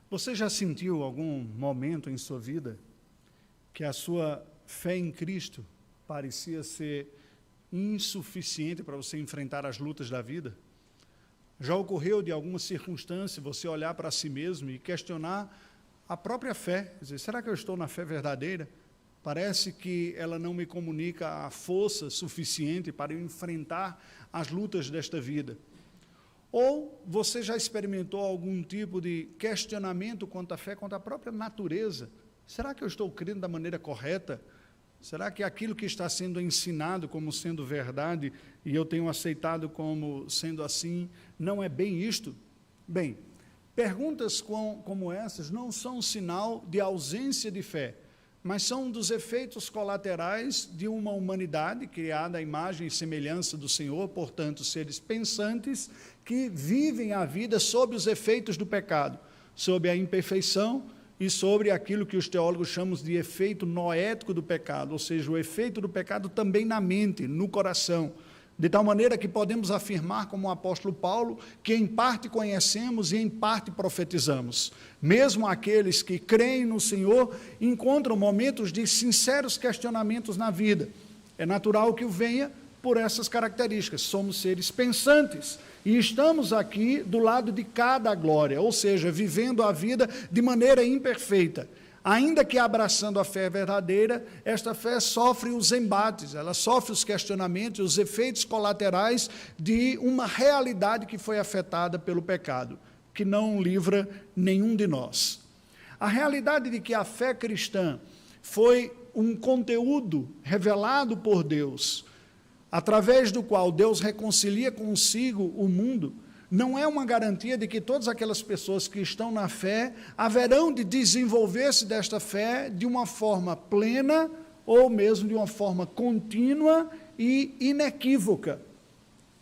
Você já sentiu algum momento em sua vida que a sua fé em Cristo parecia ser insuficiente para você enfrentar as lutas da vida? Já ocorreu de alguma circunstância você olhar para si mesmo e questionar a própria fé? Dizer, será que eu estou na fé verdadeira? Parece que ela não me comunica a força suficiente para eu enfrentar as lutas desta vida. Ou você já experimentou algum tipo de questionamento quanto à fé, quanto à própria natureza? Será que eu estou crendo da maneira correta? Será que aquilo que está sendo ensinado como sendo verdade e eu tenho aceitado como sendo assim, não é bem isto? Bem, perguntas como essas não são um sinal de ausência de fé, mas são um dos efeitos colaterais de uma humanidade criada à imagem e semelhança do Senhor, portanto, seres pensantes que vivem a vida sob os efeitos do pecado, sob a imperfeição e sobre aquilo que os teólogos chamam de efeito noético do pecado, ou seja, o efeito do pecado também na mente, no coração, de tal maneira que podemos afirmar, como o apóstolo Paulo, que em parte conhecemos e em parte profetizamos. Mesmo aqueles que creem no Senhor encontram momentos de sinceros questionamentos na vida. É natural que o venha por essas características. Somos seres pensantes e estamos aqui do lado de cada glória, ou seja, vivendo a vida de maneira imperfeita. Ainda que abraçando a fé verdadeira, esta fé sofre os embates, ela sofre os questionamentos, os efeitos colaterais de uma realidade que foi afetada pelo pecado, que não livra nenhum de nós. A realidade de que a fé cristã foi um conteúdo revelado por Deus, através do qual Deus reconcilia consigo o mundo, não é uma garantia de que todas aquelas pessoas que estão na fé haverão de desenvolver-se desta fé de uma forma plena ou mesmo de uma forma contínua e inequívoca.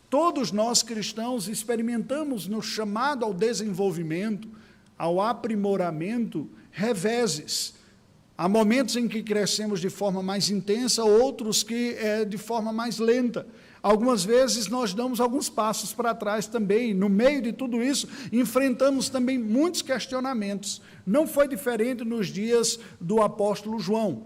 Todos nós cristãos experimentamos no chamado ao desenvolvimento, ao aprimoramento, reveses. Há momentos em que crescemos de forma mais intensa, outros que de forma mais lenta. Algumas vezes nós damos alguns passos para trás também. No meio de tudo isso, enfrentamos também muitos questionamentos. Não foi diferente nos dias do apóstolo João.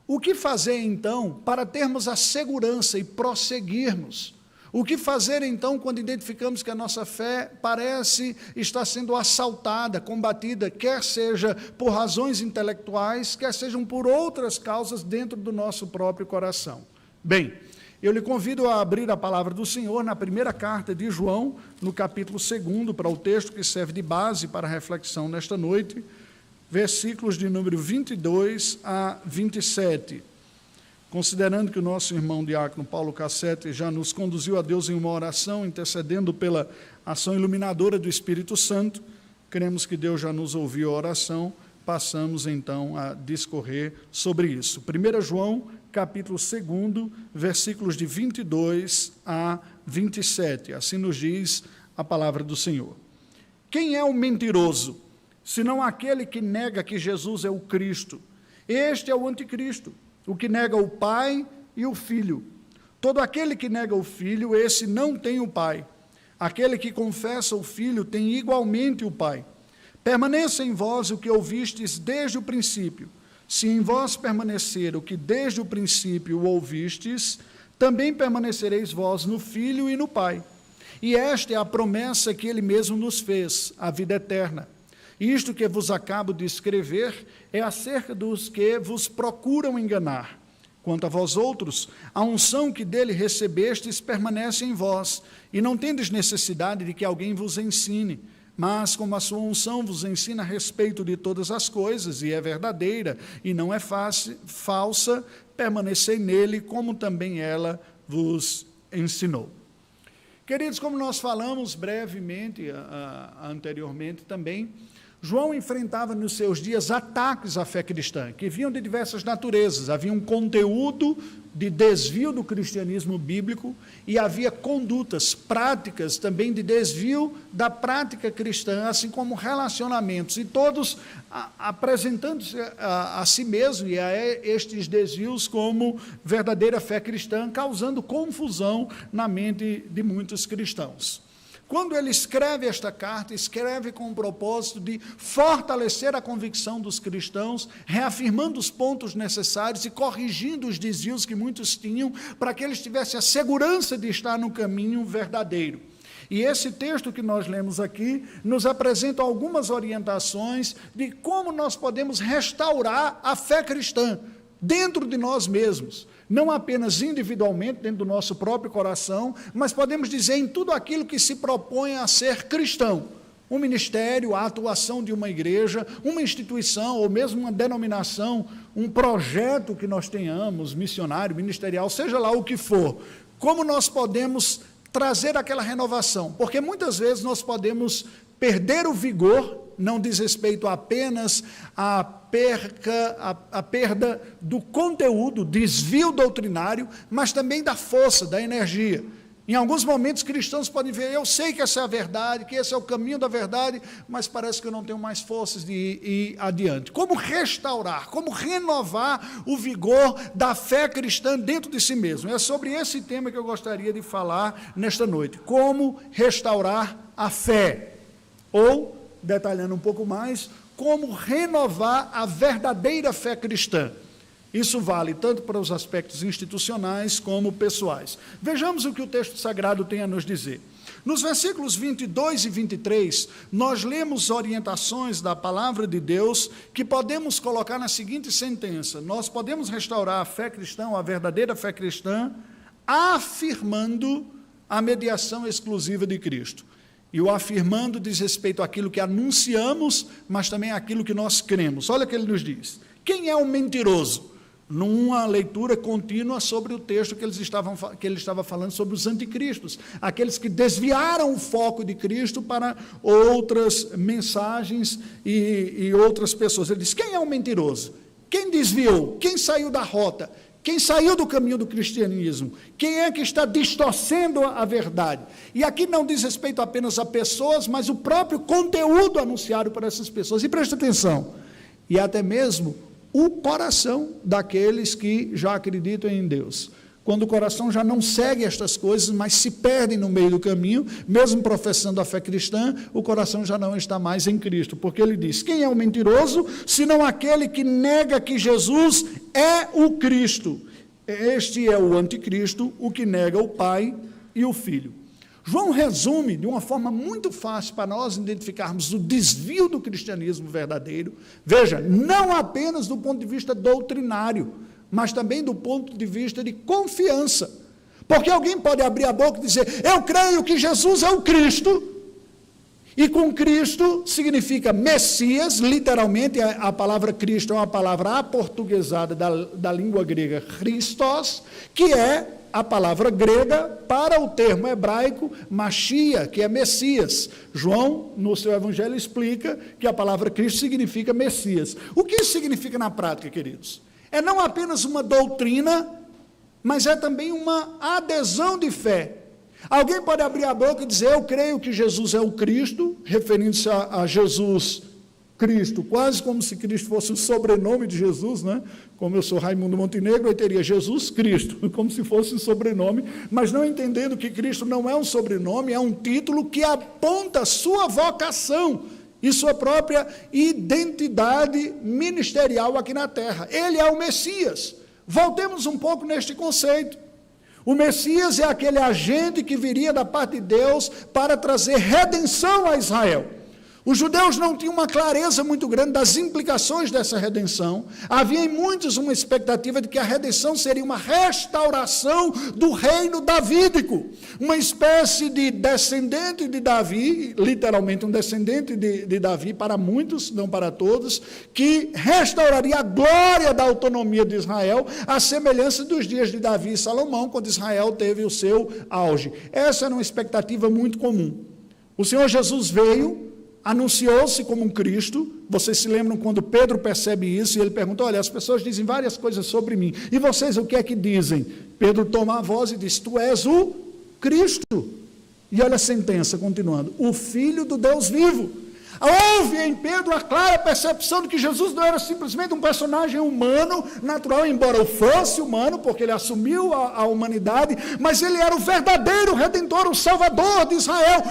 O que fazer, então, para termos a segurança e prosseguirmos? O que fazer, então, quando identificamos que a nossa fé parece estar sendo assaltada, combatida, quer seja por razões intelectuais, quer sejam por outras causas dentro do nosso próprio coração? Bem, eu lhe convido a abrir a palavra do Senhor na primeira carta de João, no capítulo 2, para o texto que serve de base para a reflexão nesta noite, versículos de número 22 a 27. Considerando que o nosso irmão diácono Paulo Cassete já nos conduziu a Deus em uma oração, intercedendo pela ação iluminadora do Espírito Santo, cremos que Deus já nos ouviu a oração, passamos então a discorrer sobre isso. 1 João, capítulo 2, versículos de 22 a 27, assim nos diz a palavra do Senhor. Quem é o mentiroso, senão aquele que nega que Jesus é o Cristo? Este é o anticristo, o que nega o Pai e o Filho. Todo aquele que nega o Filho, esse não tem o Pai. Aquele que confessa o Filho tem igualmente o Pai. Permaneça em vós o que ouvistes desde o princípio. Se em vós permanecer o que desde o princípio ouvistes, também permanecereis vós no Filho e no Pai. E esta é a promessa que Ele mesmo nos fez, a vida eterna. Isto que vos acabo de escrever é acerca dos que vos procuram enganar. Quanto a vós outros, a unção que dele recebestes permanece em vós, e não tendes necessidade de que alguém vos ensine, mas como a sua unção vos ensina a respeito de todas as coisas, e é verdadeira, e não é falsa, permanecei nele, como também ela vos ensinou. Queridos, como nós falamos brevemente, anteriormente também, João enfrentava nos seus dias ataques à fé cristã, que vinham de diversas naturezas. Havia um conteúdo de desvio do cristianismo bíblico e havia condutas, práticas também de desvio da prática cristã, assim como relacionamentos, e todos apresentando-se a si mesmo e a estes desvios como verdadeira fé cristã, causando confusão na mente de muitos cristãos. quando ele escreve esta carta, escreve com o propósito de fortalecer a convicção dos cristãos, reafirmando os pontos necessários e corrigindo os desvios que muitos tinham, para que eles tivessem a segurança de estar no caminho verdadeiro. E esse texto que nós lemos aqui nos apresenta algumas orientações de como nós podemos restaurar a fé cristã dentro de nós mesmos, não apenas individualmente, dentro do nosso próprio coração, mas podemos dizer em tudo aquilo que se propõe a ser cristão. Um ministério, a atuação de uma igreja, uma instituição, ou mesmo uma denominação, um projeto que nós tenhamos, missionário, ministerial, seja lá o que for. Como nós podemos trazer aquela renovação? Porque muitas vezes nós podemos perder o vigor, não diz respeito apenas à perda do conteúdo, desvio doutrinário, mas também da força, da energia. Em alguns momentos cristãos podem ver, eu sei que essa é a verdade, que esse é o caminho da verdade, mas parece que eu não tenho mais forças de ir adiante. Como restaurar, como renovar o vigor da fé cristã dentro de si mesmo? É sobre esse tema que eu gostaria de falar nesta noite. Como restaurar a fé? Ou, detalhando um pouco mais, como renovar a verdadeira fé cristã. Isso vale tanto para os aspectos institucionais como pessoais. Vejamos o que o texto sagrado tem a nos dizer. Nos versículos 22 e 23, nós lemos orientações da palavra de Deus que podemos colocar na seguinte sentença: nós podemos restaurar a fé cristã, a verdadeira fé cristã, afirmando a mediação exclusiva de Cristo. E o afirmando diz respeito àquilo que anunciamos, mas também àquilo que nós cremos. Olha o que ele nos diz. Quem é o mentiroso? Numa leitura contínua sobre o texto que ele estava falando sobre os anticristos, aqueles que desviaram o foco de Cristo para outras mensagens e outras pessoas. Ele diz, quem é o mentiroso? Quem desviou? Quem saiu da rota? Quem saiu do caminho do cristianismo? Quem é que está distorcendo a verdade? E aqui não diz respeito apenas a pessoas, mas o próprio conteúdo anunciado por essas pessoas. E presta atenção, e até mesmo o coração daqueles que já acreditam em Deus. Quando o coração já não segue estas coisas, mas se perdem no meio do caminho, mesmo professando a fé cristã, o coração já não está mais em Cristo, porque ele diz, quem é o mentiroso, senão aquele que nega que Jesus é o Cristo? Este é o anticristo, o que nega o Pai e o Filho. João resume de uma forma muito fácil para nós identificarmos o desvio do cristianismo verdadeiro, veja, não apenas do ponto de vista doutrinário, mas também do ponto de vista de confiança. Porque alguém pode abrir a boca e dizer, eu creio que Jesus é o Cristo, e com Cristo significa Messias, literalmente a palavra Cristo é uma palavra aportuguesada da língua grega Christos, que é a palavra grega para o termo hebraico Machia, que é Messias. João, no seu evangelho, explica que a palavra Cristo significa Messias. O que isso significa na prática, queridos? É não apenas uma doutrina, mas é também uma adesão de fé. Alguém pode abrir a boca e dizer, eu creio que Jesus é o Cristo, referindo-se a Jesus Cristo, quase como se Cristo fosse o sobrenome de Jesus, né? Como eu sou Raimundo Montenegro, eu teria Jesus Cristo, como se fosse um sobrenome, mas não entendendo que Cristo não é um sobrenome, é um título que aponta sua vocação e sua própria identidade ministerial aqui na terra. Ele é o Messias. Voltemos um pouco neste conceito. O Messias é aquele agente que viria da parte de Deus para trazer redenção a Israel. Os judeus não tinham uma clareza muito grande das implicações dessa redenção. Havia em muitos uma expectativa de que a redenção seria uma restauração do reino davídico, uma espécie de descendente de Davi, literalmente um descendente de Davi para muitos, não para todos, que restauraria a glória da autonomia de Israel, à semelhança dos dias de Davi e Salomão, quando Israel teve o seu auge. Essa era uma expectativa muito comum. O Senhor Jesus veio, anunciou-se como um Cristo. Vocês se lembram quando Pedro percebe isso e ele pergunta, olha, as pessoas dizem várias coisas sobre mim, e vocês o que é que dizem? Pedro toma a voz e diz, tu és o Cristo. E olha a sentença, continuando, o Filho do Deus vivo. Houve em Pedro a clara percepção de que Jesus não era simplesmente um personagem humano, natural, embora o fosse humano, porque ele assumiu a humanidade, mas ele era o verdadeiro Redentor, o Salvador de Israel,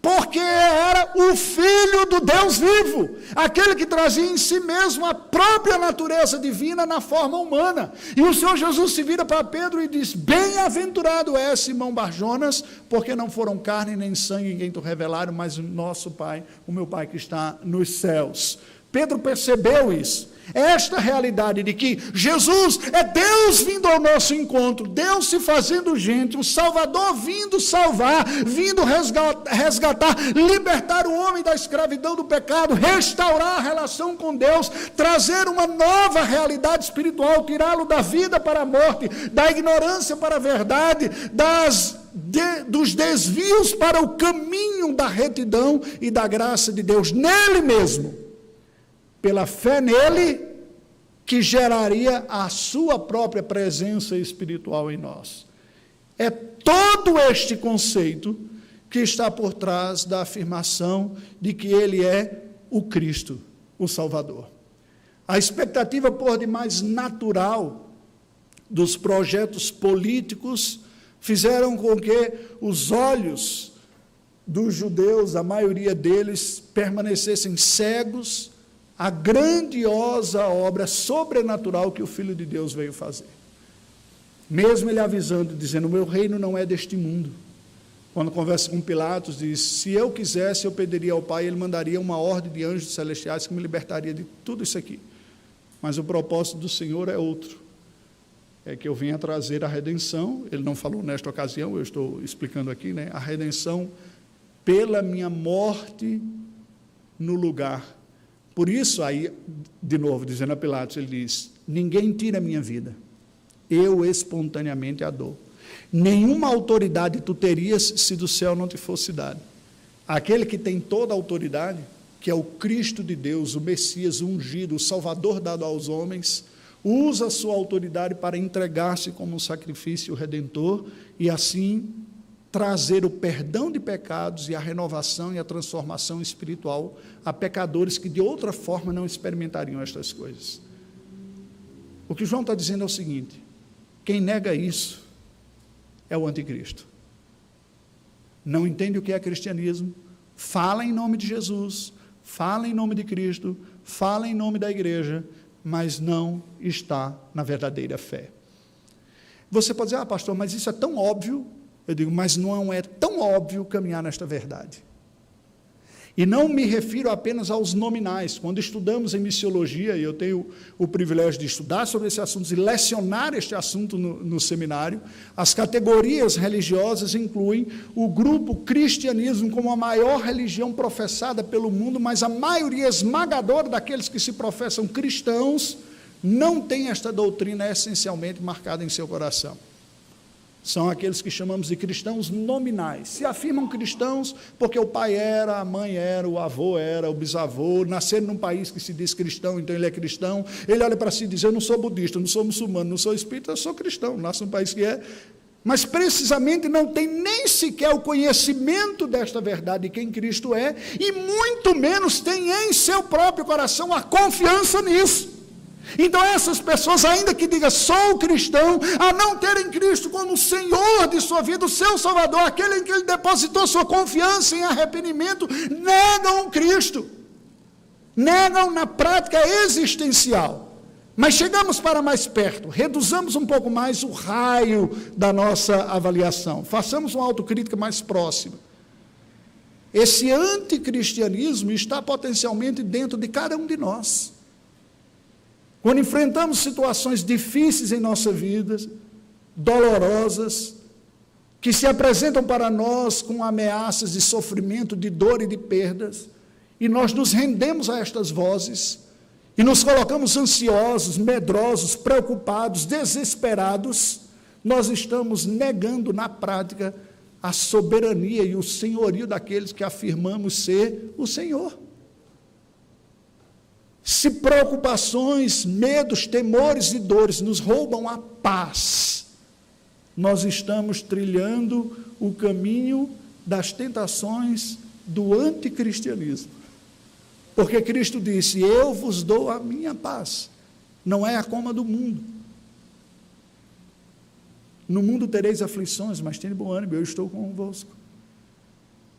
porque era o Filho do Deus vivo, aquele que trazia em si mesmo a própria natureza divina na forma humana. E o Senhor Jesus se vira para Pedro e diz: bem-aventurado é Simão Barjonas, porque não foram carne nem sangue quem te revelaram, mas o nosso Pai, o meu Pai que está nos céus. Pedro percebeu isso. Esta realidade de que Jesus é Deus vindo ao nosso encontro, Deus se fazendo gente, o Salvador vindo salvar, vindo resgatar, libertar o homem da escravidão do pecado, restaurar a relação com Deus, trazer uma nova realidade espiritual, tirá-lo da vida para a morte, da ignorância para a verdade, dos desvios para o caminho da retidão e da graça de Deus, nele mesmo. Pela fé nele, que geraria a sua própria presença espiritual em nós. É todo este conceito que está por trás da afirmação de que ele é o Cristo, o Salvador. A expectativa por demais natural dos projetos políticos fizeram com que os olhos dos judeus, a maioria deles, permanecessem cegos a grandiosa obra sobrenatural que o Filho de Deus veio fazer. Mesmo ele avisando, dizendo: o meu reino não é deste mundo. Quando conversa com Pilatos, diz: se eu quisesse, eu pediria ao Pai, ele mandaria uma ordem de anjos celestiais que me libertaria de tudo isso aqui. Mas o propósito do Senhor é outro. É que eu venha trazer a redenção. Ele não falou nesta ocasião, eu estou explicando aqui, né? A redenção pela minha morte no lugar. Por isso, aí, de novo, dizendo a Pilatos, ele diz: ninguém tira a minha vida, eu espontaneamente a dou. Nenhuma autoridade tu terias se do céu não te fosse dado. Aquele que tem toda a autoridade, que é o Cristo de Deus, o Messias, o ungido, o Salvador dado aos homens, usa a sua autoridade para entregar-se como um sacrifício redentor e assim trazer o perdão de pecados e a renovação e a transformação espiritual a pecadores que de outra forma não experimentariam estas coisas. O que João está dizendo é o seguinte: quem nega isso é o anticristo. Não entende o que é cristianismo, fala em nome de Jesus, fala em nome de Cristo, fala em nome da igreja, mas não está na verdadeira fé. Você pode dizer: pastor, mas isso é tão óbvio. Eu digo: mas não é tão óbvio caminhar nesta verdade. E não me refiro apenas aos nominais. Quando estudamos em missiologia, e eu tenho o privilégio de estudar sobre esse assunto e lecionar este assunto no seminário, as categorias religiosas incluem o grupo cristianismo como a maior religião professada pelo mundo, mas a maioria esmagadora daqueles que se professam cristãos não tem esta doutrina essencialmente marcada em seu coração. São aqueles que chamamos de cristãos nominais. Se afirmam cristãos porque o pai era, a mãe era, o avô era, o bisavô, nasceram num país que se diz cristão, então ele é cristão. Ele olha para si e diz: eu não sou budista, não sou muçulmano, não sou espírita, eu sou cristão, nasço num país que é. Mas precisamente não tem nem sequer o conhecimento desta verdade de quem Cristo é, e muito menos tem em seu próprio coração a confiança nisso. Então essas pessoas, ainda que digam sou cristão, a não terem Cristo como o Senhor de sua vida, o seu Salvador, aquele em que ele depositou sua confiança em arrependimento, negam Cristo, negam na prática existencial. Mas chegamos para mais perto, reduzamos um pouco mais o raio da nossa avaliação, façamos uma autocrítica mais próxima. Esse anticristianismo está potencialmente dentro de cada um de nós. Quando enfrentamos situações difíceis em nossa vida, dolorosas, que se apresentam para nós com ameaças de sofrimento, de dor e de perdas, e nós nos rendemos a estas vozes, e nos colocamos ansiosos, medrosos, preocupados, desesperados, nós estamos negando na prática a soberania e o senhorio daqueles que afirmamos ser o Senhor. Se preocupações, medos, temores e dores nos roubam a paz, nós estamos trilhando o caminho das tentações do anticristianismo. Porque Cristo disse: eu vos dou a minha paz, não é a como a do mundo. No mundo tereis aflições, mas tende bom ânimo, eu estou convosco.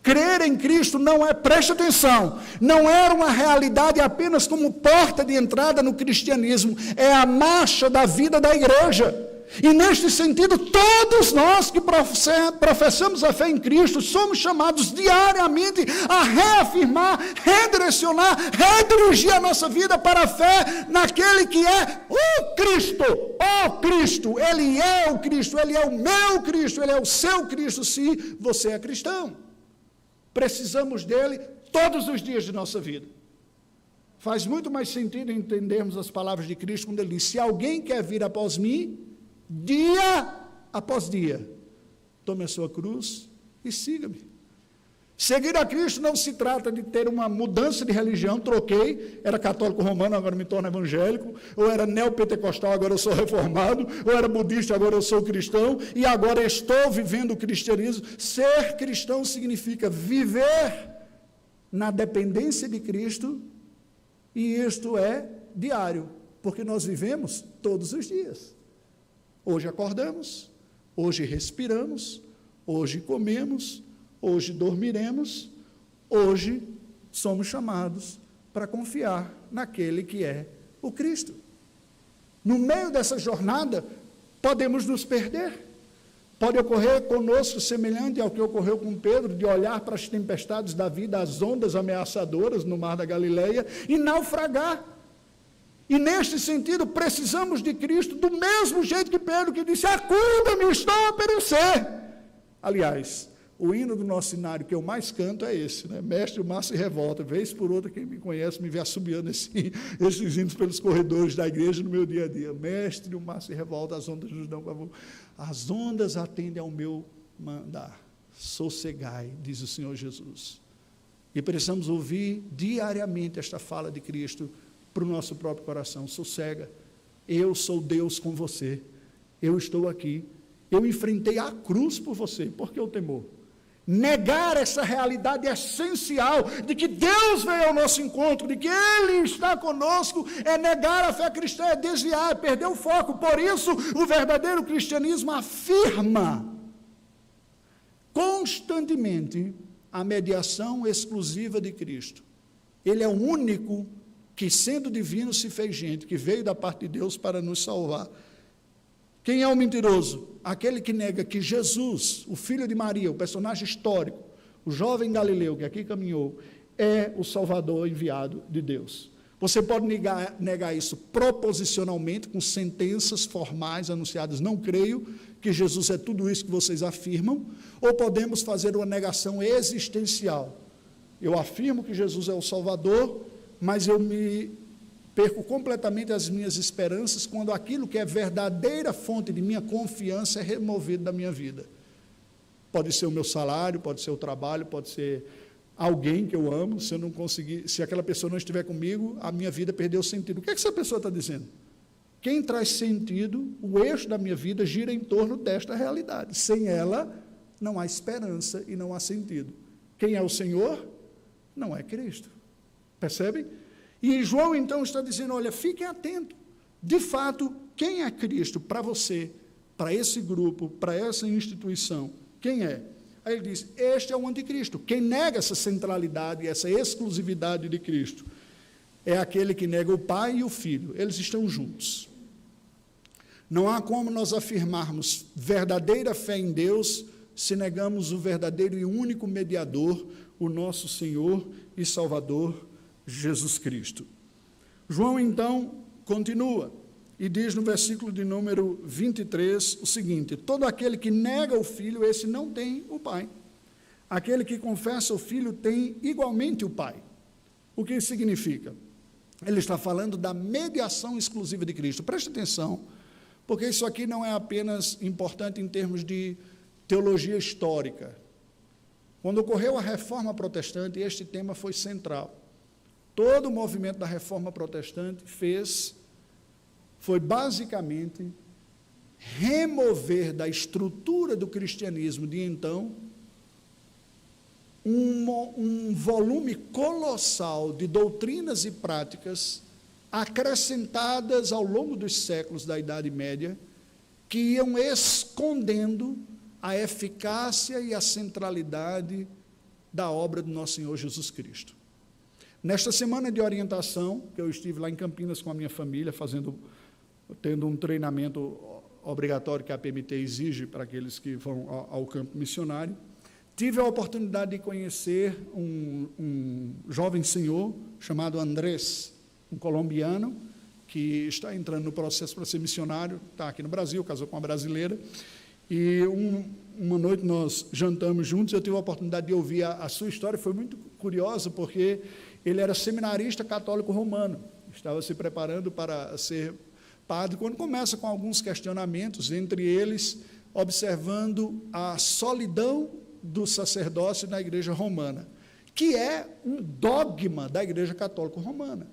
Crer em Cristo não é, preste atenção, não era uma realidade apenas como porta de entrada no cristianismo, é a marcha da vida da igreja. E neste sentido, todos nós que professamos a fé em Cristo, somos chamados diariamente a reafirmar, redirecionar, redirigir a nossa vida para a fé naquele que é o Cristo. O Cristo, Ele é o Cristo, Ele é o meu Cristo, Ele é o seu Cristo, se você é cristão. Precisamos dele todos os dias de nossa vida. Faz muito mais sentido entendermos as palavras de Cristo quando ele diz: se alguém quer vir após mim, dia após dia, tome a sua cruz e siga-me. Seguir a Cristo não se trata de ter uma mudança de religião, troquei, era católico romano, agora me torno evangélico, ou era neopentecostal, agora eu sou reformado, ou era budista, agora eu sou cristão, e agora estou vivendo o cristianismo. Ser cristão significa viver na dependência de Cristo, e isto é diário, porque nós vivemos todos os dias. Hoje acordamos, hoje respiramos, hoje comemos, hoje dormiremos, hoje somos chamados para confiar naquele que é o Cristo. No meio dessa jornada, podemos nos perder. Pode ocorrer conosco semelhante ao que ocorreu com Pedro, de olhar para as tempestades da vida, as ondas ameaçadoras no mar da Galileia, e naufragar. E neste sentido, precisamos de Cristo do mesmo jeito que Pedro, que disse: acuda-me, estou a perecer. Aliás, o hino do nosso cenário que eu mais canto é esse, né? Mestre, o mar se revolta. Vez por outra, quem me conhece me vê assobiando esses hinos pelos corredores da igreja no meu dia a dia. Mestre, o mar se revolta, as ondas nos dão favor. As ondas atendem ao meu mandar. Sossegai, diz o Senhor Jesus. E precisamos ouvir diariamente esta fala de Cristo para o nosso próprio coração. Sossega, eu sou Deus com você, eu estou aqui, eu enfrentei a cruz por você. Por que o temor? Negar essa realidade essencial de que Deus veio ao nosso encontro, de que Ele está conosco, é negar a fé cristã, é desviar, é perder o foco. Por isso, o verdadeiro cristianismo afirma constantemente a mediação exclusiva de Cristo. Ele é o único que, sendo divino, se fez gente, que veio da parte de Deus para nos salvar. Quem é o mentiroso? Aquele que nega que Jesus, o filho de Maria, o personagem histórico, o jovem galileu que aqui caminhou, é o Salvador enviado de Deus. Você pode negar isso proposicionalmente, com sentenças formais anunciadas: não creio que Jesus é tudo isso que vocês afirmam, ou podemos fazer uma negação existencial. Eu afirmo que Jesus é o Salvador, mas eu me perco completamente as minhas esperanças quando aquilo que é verdadeira fonte de minha confiança é removido da minha vida. Pode ser o meu salário, pode ser o trabalho, pode ser alguém que eu amo. Se eu não conseguir, se aquela pessoa não estiver comigo, a minha vida perdeu sentido. O que é que essa pessoa está dizendo? Quem traz sentido, o eixo da minha vida gira em torno desta realidade. Sem ela, não há esperança e não há sentido. Quem é o Senhor? Não é Cristo. Percebem? E João, então, está dizendo: olha, fiquem atentos. De fato, quem é Cristo para você, para esse grupo, para essa instituição? Quem é? Aí ele diz: este é o anticristo. Quem nega essa centralidade, essa exclusividade de Cristo, é aquele que nega o Pai e o Filho. Eles estão juntos. Não há como nós afirmarmos verdadeira fé em Deus se negamos o verdadeiro e único mediador, o nosso Senhor e Salvador, Jesus Cristo. João, então, continua e diz no versículo de número 23 o seguinte: todo aquele que nega o Filho, esse não tem o Pai. Aquele que confessa o Filho tem igualmente o Pai. O que isso significa? Ele está falando da mediação exclusiva de Cristo. Preste atenção, porque isso aqui não é apenas importante em termos de teologia histórica. Quando ocorreu a Reforma Protestante, este tema foi central. Todo o movimento da Reforma Protestante foi basicamente remover da estrutura do cristianismo de então um volume colossal de doutrinas e práticas acrescentadas ao longo dos séculos da Idade Média, que iam escondendo a eficácia e a centralidade da obra do nosso Senhor Jesus Cristo. Nesta semana de orientação, que eu estive lá em Campinas com a minha família, tendo um treinamento obrigatório que a PMT exige para aqueles que vão ao campo missionário, tive a oportunidade de conhecer um jovem senhor chamado Andrés, um colombiano, que está entrando no processo para ser missionário, está aqui no Brasil, casou com uma brasileira, e uma noite nós jantamos juntos, eu tive a oportunidade de ouvir a sua história, foi muito curiosa, porque ele era seminarista católico romano, estava se preparando para ser padre, quando começa com alguns questionamentos, entre eles, observando a solidão do sacerdócio na Igreja Romana, que é um dogma da Igreja Católica Romana,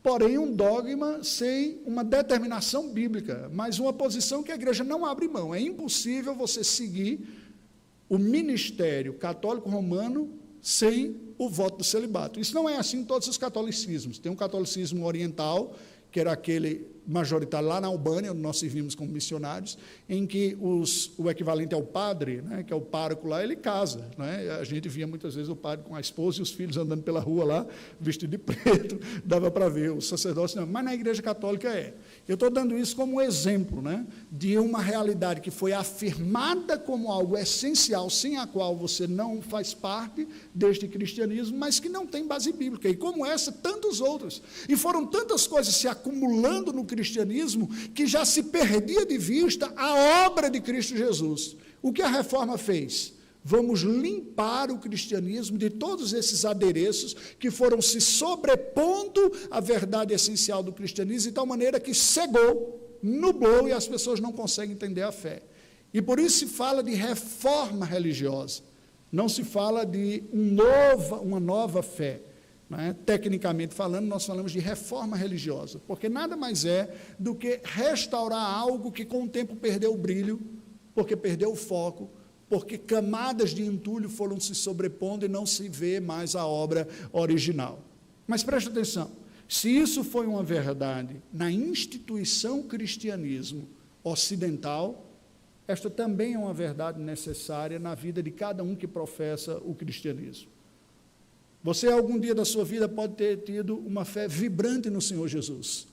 porém um dogma sem uma determinação bíblica, mas uma posição que a Igreja não abre mão. É impossível você seguir o ministério católico romano sem o voto do celibato. Isso não é assim em todos os catolicismos. Tem um catolicismo oriental, que era aquele majoritário lá na Albânia, onde nós servimos como missionários, em que o equivalente ao padre, né, que é o pároco lá, ele casa. Né? A gente via muitas vezes o padre com a esposa e os filhos andando pela rua lá, vestido de preto, dava para ver, o sacerdócio não. Mas na Igreja Católica é. Eu estou dando isso como exemplo, né, de uma realidade que foi afirmada como algo essencial, sem a qual você não faz parte deste cristianismo, mas que não tem base bíblica. E como essa, tantos outros. E foram tantas coisas se acumulando no cristianismo que já se perdia de vista a obra de Cristo Jesus. O que a reforma fez? Vamos limpar o cristianismo de todos esses adereços que foram se sobrepondo à verdade essencial do cristianismo, de tal maneira que cegou, nublou e as pessoas não conseguem entender a fé. E por isso se fala de reforma religiosa, não se fala de uma nova fé. Né? Tecnicamente falando, nós falamos de reforma religiosa, porque nada mais é do que restaurar algo que com o tempo perdeu o brilho, porque perdeu o foco, porque camadas de entulho foram se sobrepondo e não se vê mais a obra original. Mas preste atenção, se isso foi uma verdade na instituição cristianismo ocidental, esta também é uma verdade necessária na vida de cada um que professa o cristianismo. Você, algum dia da sua vida, pode ter tido uma fé vibrante no Senhor Jesus.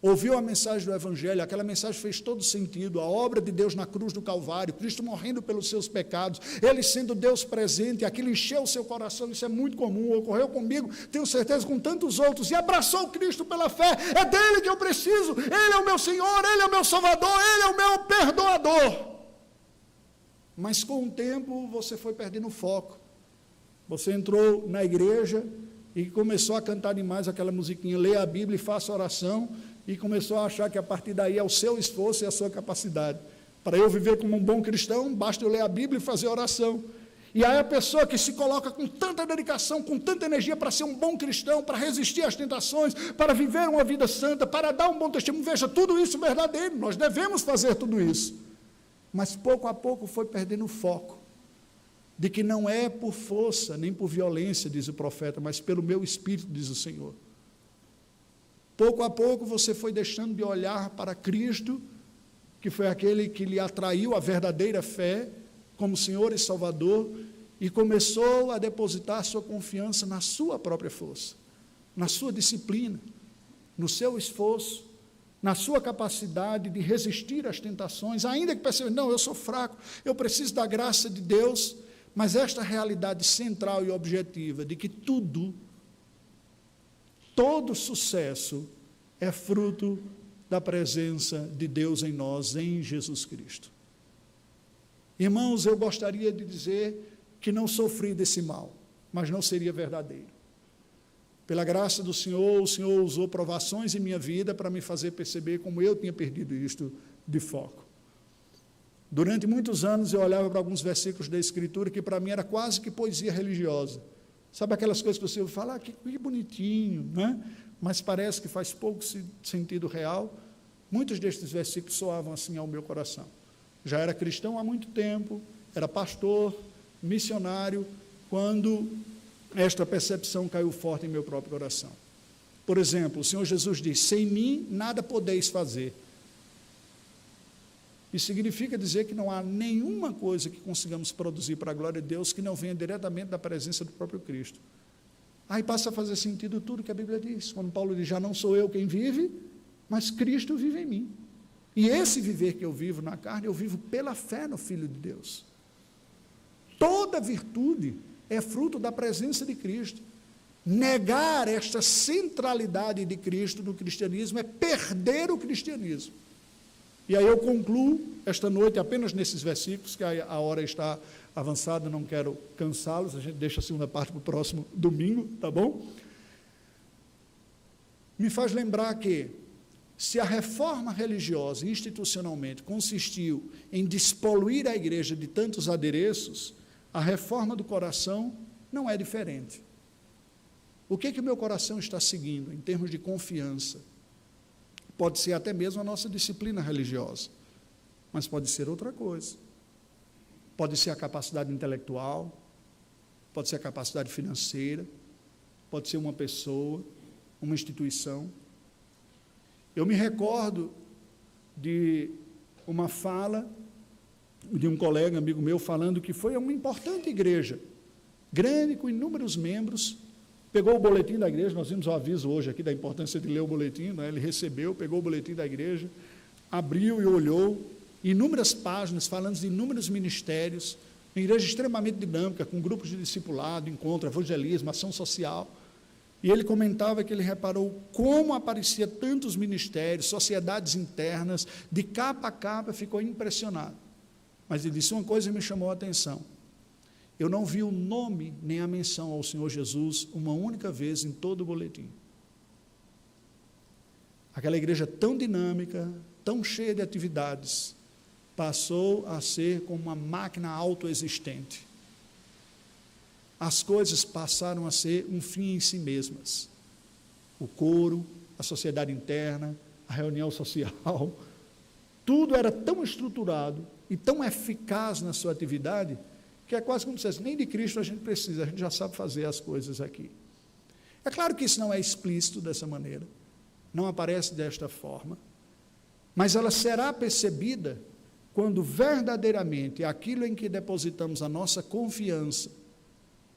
Ouviu a mensagem do Evangelho, aquela mensagem fez todo sentido, a obra de Deus na cruz do Calvário, Cristo morrendo pelos seus pecados, Ele sendo Deus presente, aquilo encheu o seu coração, isso é muito comum, ocorreu comigo, tenho certeza com tantos outros, e abraçou Cristo pela fé, é dele que eu preciso, Ele é o meu Senhor, Ele é o meu Salvador, Ele é o meu perdoador. Mas com o tempo você foi perdendo o foco. Você entrou na igreja e começou a cantar demais aquela musiquinha, leia a Bíblia e faça oração, e começou a achar que a partir daí é o seu esforço e a sua capacidade. Para eu viver como um bom cristão, basta eu ler a Bíblia e fazer oração. E aí a pessoa que se coloca com tanta dedicação, com tanta energia para ser um bom cristão, para resistir às tentações, para viver uma vida santa, para dar um bom testemunho, veja, tudo isso é verdadeiro, nós devemos fazer tudo isso. Mas pouco a pouco foi perdendo o foco, de que não é por força, nem por violência, diz o profeta, mas pelo meu espírito, diz o Senhor. Pouco a pouco você foi deixando de olhar para Cristo, que foi aquele que lhe atraiu a verdadeira fé, como Senhor e Salvador, e começou a depositar sua confiança na sua própria força, na sua disciplina, no seu esforço, na sua capacidade de resistir às tentações, ainda que perceba, não, eu sou fraco, eu preciso da graça de Deus, mas esta realidade central e objetiva de que todo sucesso é fruto da presença de Deus em nós, em Jesus Cristo. Irmãos, eu gostaria de dizer que não sofri desse mal, mas não seria verdadeiro. Pela graça do Senhor, o Senhor usou provações em minha vida para me fazer perceber como eu tinha perdido isto de foco. Durante muitos anos eu olhava para alguns versículos da Escritura que para mim era quase que poesia religiosa. Sabe aquelas coisas que você ouve falar, que bonitinho, né? Mas parece que faz pouco sentido real. Muitos destes versículos soavam assim ao meu coração. Já era cristão há muito tempo, era pastor, missionário, quando esta percepção caiu forte em meu próprio coração. Por exemplo, o Senhor Jesus diz: sem mim nada podeis fazer. Isso significa dizer que não há nenhuma coisa que consigamos produzir para a glória de Deus que não venha diretamente da presença do próprio Cristo. Aí passa a fazer sentido tudo que a Bíblia diz, quando Paulo diz: já não sou eu quem vive, mas Cristo vive em mim. E esse viver que eu vivo na carne, eu vivo pela fé no Filho de Deus. Toda virtude é fruto da presença de Cristo. Negar esta centralidade de Cristo no cristianismo é perder o cristianismo. E aí eu concluo esta noite apenas nesses versículos, que a hora está avançada, não quero cansá-los, a gente deixa a segunda parte para o próximo domingo, tá bom? Me faz lembrar que, se a reforma religiosa, institucionalmente, consistiu em despoluir a igreja de tantos adereços, a reforma do coração não é diferente. O que o meu coração está seguindo, em termos de confiança? Pode ser até mesmo a nossa disciplina religiosa, mas pode ser outra coisa. Pode ser a capacidade intelectual, pode ser a capacidade financeira, pode ser uma pessoa, uma instituição. Eu me recordo de uma fala de um colega, amigo meu, falando que foi uma importante igreja, grande, com inúmeros membros, pegou o boletim da igreja, nós vimos o aviso hoje aqui da importância de ler o boletim, né? Ele recebeu, pegou o boletim da igreja, abriu e olhou, inúmeras páginas falando de inúmeros ministérios, uma igreja extremamente dinâmica, com grupos de discipulado, encontro, evangelismo, ação social. E ele comentava que ele reparou como aparecia tantos ministérios, sociedades internas, de capa a capa, ficou impressionado. Mas ele disse uma coisa e me chamou a atenção: eu não vi o nome nem a menção ao Senhor Jesus uma única vez em todo o boletim. Aquela igreja tão dinâmica, tão cheia de atividades, passou a ser como uma máquina autoexistente. As coisas passaram a ser um fim em si mesmas. O coro, a sociedade interna, a reunião social, tudo era tão estruturado e tão eficaz na sua atividade, que é quase como se dissesse: nem de Cristo a gente precisa, a gente já sabe fazer as coisas aqui. É claro que isso não é explícito dessa maneira, não aparece desta forma, mas ela será percebida quando verdadeiramente aquilo em que depositamos a nossa confiança,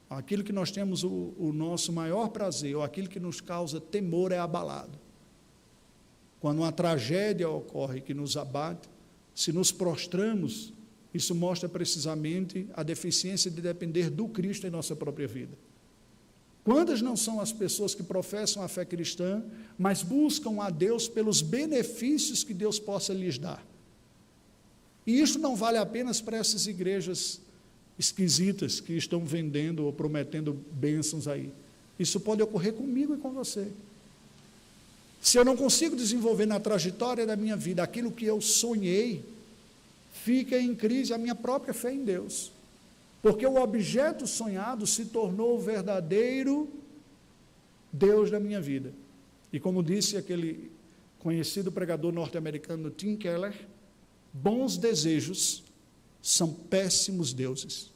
aquilo que nós temos o nosso maior prazer, ou aquilo que nos causa temor, é abalado. Quando uma tragédia ocorre que nos abate, se nos prostramos, isso mostra precisamente a deficiência de depender do Cristo em nossa própria vida. Quantas não são as pessoas que professam a fé cristã, mas buscam a Deus pelos benefícios que Deus possa lhes dar? E isso não vale apenas para essas igrejas esquisitas que estão vendendo ou prometendo bênçãos aí. Isso pode ocorrer comigo e com você. Se eu não consigo desenvolver na trajetória da minha vida aquilo que eu sonhei, fica em crise a minha própria fé em Deus, porque o objeto sonhado se tornou o verdadeiro Deus da minha vida. E como disse aquele conhecido pregador norte-americano Tim Keller, bons desejos são péssimos deuses.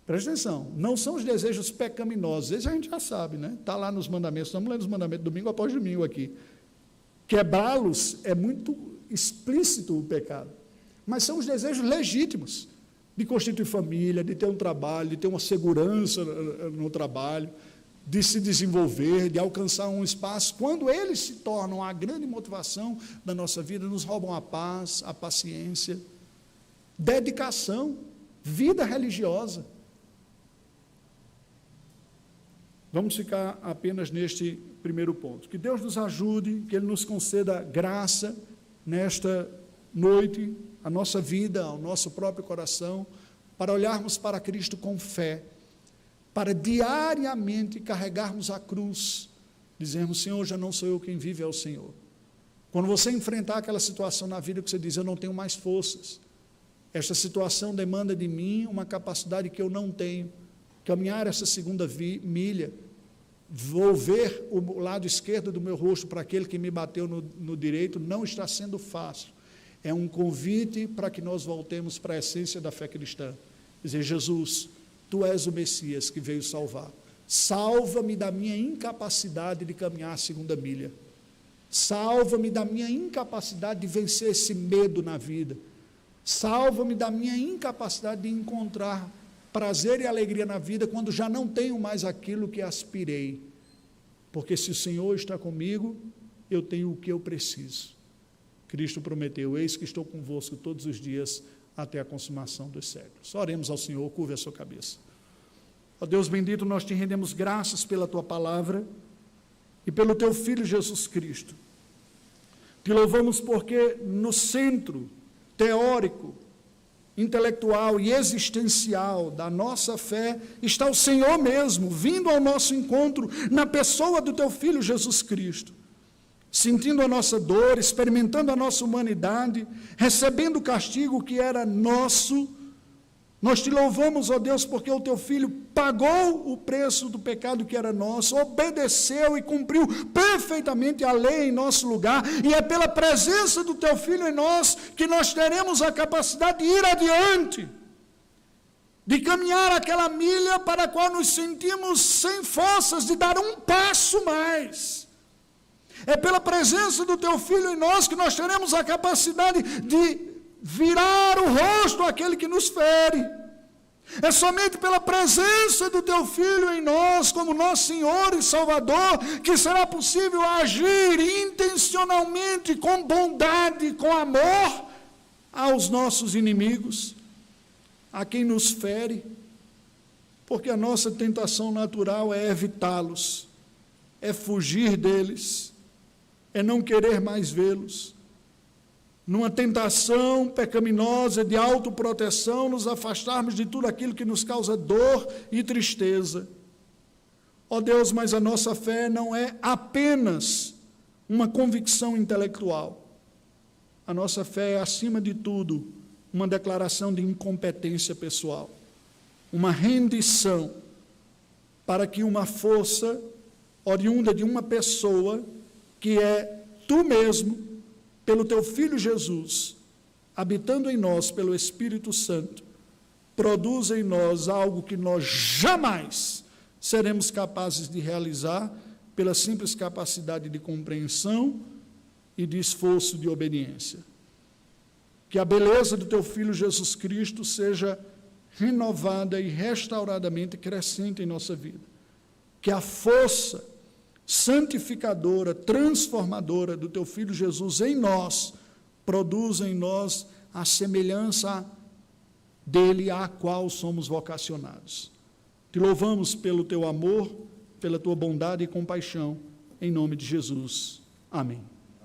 Presta atenção, não são os desejos pecaminosos, esse a gente já sabe, né? Está lá nos mandamentos, estamos lendo os mandamentos domingo após domingo aqui. Quebrá-los é muito explícito o pecado, mas são os desejos legítimos, de constituir família, de ter um trabalho, de ter uma segurança no trabalho, de se desenvolver, de alcançar um espaço. Quando eles se tornam a grande motivação da nossa vida, nos roubam a paz, a paciência, dedicação, vida religiosa. Vamos ficar apenas neste primeiro ponto. Que Deus nos ajude, que Ele nos conceda graça nesta noite, a nossa vida, ao nosso próprio coração, para olharmos para Cristo com fé, para diariamente carregarmos a cruz, dizermos: Senhor, já não sou eu quem vive, é o Senhor. Quando você enfrentar aquela situação na vida que você diz: eu não tenho mais forças, esta situação demanda de mim uma capacidade que eu não tenho, caminhar essa segunda milha, vou ver o lado esquerdo do meu rosto para aquele que me bateu no direito, não está sendo fácil. É um convite para que nós voltemos para a essência da fé cristã. Dizer: Jesus, Tu és o Messias que veio salvar. Salva-me da minha incapacidade de caminhar a segunda milha. Salva-me da minha incapacidade de vencer esse medo na vida. Salva-me da minha incapacidade de encontrar prazer e alegria na vida quando já não tenho mais aquilo que aspirei. Porque se o Senhor está comigo, eu tenho o que eu preciso. Cristo prometeu: eis que estou convosco todos os dias até a consumação dos séculos. Oremos ao Senhor, curve a sua cabeça. Ó Deus bendito, nós te rendemos graças pela tua palavra e pelo teu Filho Jesus Cristo. Te louvamos porque no centro teórico, intelectual e existencial da nossa fé está o Senhor mesmo, vindo ao nosso encontro na pessoa do teu Filho Jesus Cristo, sentindo a nossa dor, experimentando a nossa humanidade, recebendo o castigo que era nosso. Nós te louvamos, ó Deus, porque o teu Filho pagou o preço do pecado que era nosso, obedeceu e cumpriu perfeitamente a lei em nosso lugar, e é pela presença do teu Filho em nós que nós teremos a capacidade de ir adiante, de caminhar aquela milha para a qual nos sentimos sem forças de dar um passo mais. É pela presença do teu Filho em nós que nós teremos a capacidade de virar o rosto àquele que nos fere. É somente pela presença do teu Filho em nós, como nosso Senhor e Salvador, que será possível agir intencionalmente, com bondade, com amor, aos nossos inimigos, a quem nos fere, porque a nossa tentação natural é evitá-los, é fugir deles, é não querer mais vê-los. Numa tentação pecaminosa de autoproteção, nos afastarmos de tudo aquilo que nos causa dor e tristeza. Ó Deus, mas a nossa fé não é apenas uma convicção intelectual. A nossa fé é, acima de tudo, uma declaração de incompetência pessoal, uma rendição para que uma força oriunda de uma pessoa, que é tu mesmo, pelo teu Filho Jesus, habitando em nós pelo Espírito Santo, produza em nós algo que nós jamais seremos capazes de realizar pela simples capacidade de compreensão e de esforço de obediência. Que a beleza do teu Filho Jesus Cristo seja renovada e restauradamente crescente em nossa vida. Que a força santificadora, transformadora do teu Filho Jesus em nós, produza em nós a semelhança dele à qual somos vocacionados. Te louvamos pelo teu amor, pela tua bondade e compaixão, em nome de Jesus. Amém.